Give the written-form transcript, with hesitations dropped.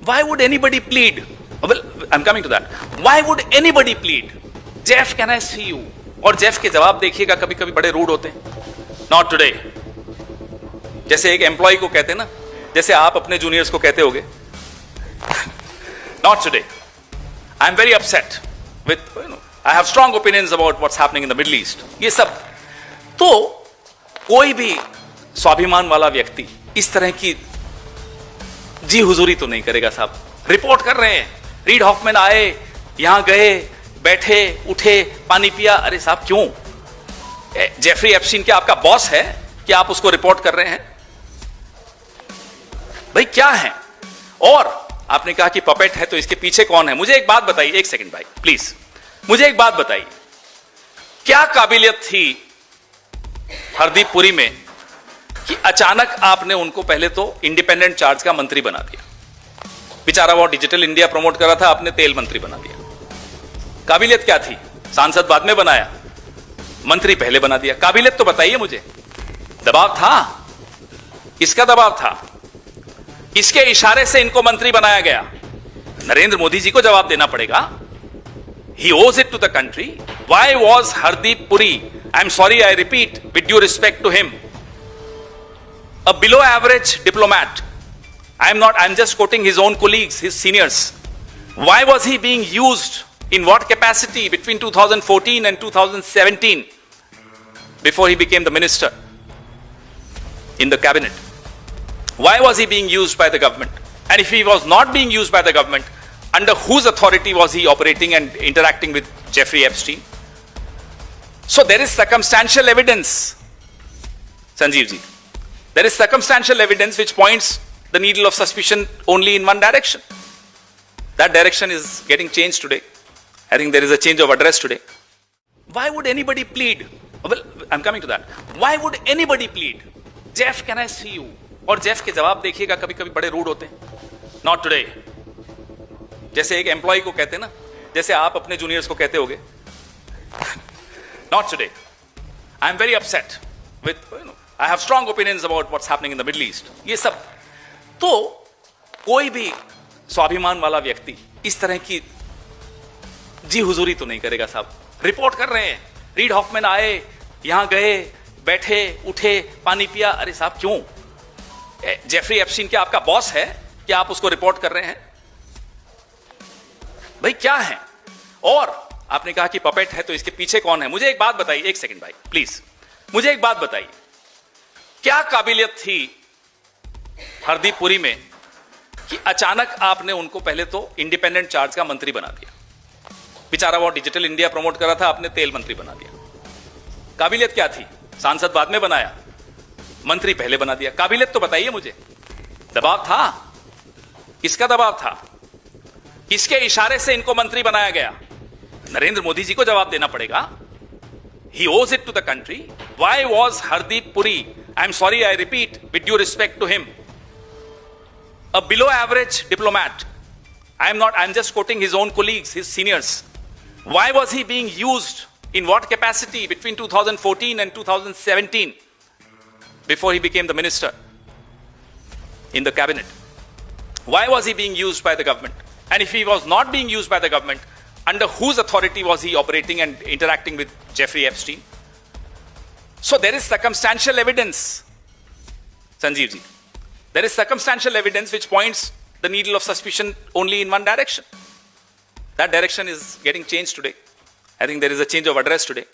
Why would anybody plead? Well, I'm coming to that. Why would anybody plead? Jeff, can I see you? और Jeff के जवाब देखिएगा कभी कभी बड़े रूड होते हैं. Not today. जैसे एक एम्प्लॉय को कहते हैं ना, जैसे आप अपने जूनियर्स को कहते होगे. Not today. I'm very upset with, I have strong opinions about what's happening in the Middle East. ये सब. तो कोई भी स्वाभिमान वाला व्यक्ति इस तरह की जी हुजूरी तो नहीं करेगा साहब. रिपोर्ट कर रहे हैं, रीड हॉफमैन आए, यहां गए, बैठे, उठे, पानी पिया. अरे साहब क्यों? जेफरी एप्स्टीन क्या आपका बॉस है कि आप उसको रिपोर्ट कर रहे हैं? भाई क्या है? और आपने कहा कि पपेट है, तो इसके पीछे कौन है? मुझे एक बात बताइए, एक सेकंड भाई प्लीज, मुझे एक बात बताइए, क्या काबिलियत थी हरदीप पुरी में कि अचानक आपने उनको पहले तो इंडिपेंडेंट चार्ज का मंत्री बना दिया. बेचारा वो डिजिटल इंडिया प्रमोट कर रहा था, आपने तेल मंत्री बना दिया. काबिलियत क्या थी? सांसद बाद में बनाया, मंत्री पहले बना दिया. काबिलियत तो बताइए मुझे. दबाव था? किसका दबाव था? किसके इशारे से इनको मंत्री बनाया गया? नरेंद्र मोदी जी को जवाब देना पड़ेगा. He owes it to the country. Why was Hardeep Puri, I'm sorry, I repeat, with due respect to him, a below average diplomat? I'm just quoting his own colleagues, his seniors. Why was he being used? In what capacity between 2014 and 2017 before he became the minister in the cabinet? Why was he being used by the government? And if he was not being used by the government, under whose authority was he operating and interacting with Jeffrey Epstein? So there is circumstantial evidence, Sanjeev ji. There is circumstantial evidence which points the needle of suspicion only in one direction. That direction is getting changed today. I think there is a change of address today. Why would anybody plead? Well, I'm coming to that. Why would anybody plead? Jeff, can I see you? और Jeff के जवाब देखिएगा कभी कभी बड़े rude होते हैं. Not today. जैसे एक एम्प्लॉय को कहते हैं ना, जैसे आप अपने जूनियर्स को कहते होगे. Not today. I'm very upset with, I have strong opinions about what's happening in the Middle East. ये सब. तो कोई भी स्वाभिमान वाला व्यक्ति इस तरह की जी हुजूरी तो नहीं करेगा साहब. रिपोर्ट कर रहे हैं, रीड हॉफमैन आए, यहां गए, बैठे, उठे, पानी पिया. अरे साहब क्यों? जेफरी एप्स्टीन क्या आपका बॉस है कि आप उसको रिपोर्ट कर रहे हैं? भाई क्या है? और आपने कहा कि पपेट है, तो इसके पीछे कौन है? मुझे एक बात बताइए, एक सेकंड भाई प्लीज, मुझे एक बात बताइए, क्या काबिलियत थी हरदीप पुरी में कि अचानक आपने उनको पहले तो इंडिपेंडेंट चार्ज का मंत्री बना दिया? बेचारा वो डिजिटल इंडिया प्रमोट कर रहा था, आपने तेल मंत्री बना दिया. काबिलियत क्या थी? सांसद बाद में बनाया, मंत्री पहले बना दिया. काबिलियत तो बताइए मुझे. दबाव था? किसका दबाव था? किसके इशारे से इनको मंत्री बनाया गया? नरेंद्र मोदी जी को जवाब देना पड़ेगा. He owes it to the country. Why was Hardeep Puri, I'm sorry, I repeat, with due respect to him, a below average diplomat? I'm just quoting his own colleagues, his seniors. Why was he being used? In what capacity between 2014 and 2017 before he became the minister in the cabinet? Why was he being used by the government? And if he was not being used by the government, under whose authority was he operating and interacting with Jeffrey Epstein? So there is circumstantial evidence, Sanjeev ji. There is circumstantial evidence which points the needle of suspicion only in one direction. That direction is getting changed today. I think there is a change of address today.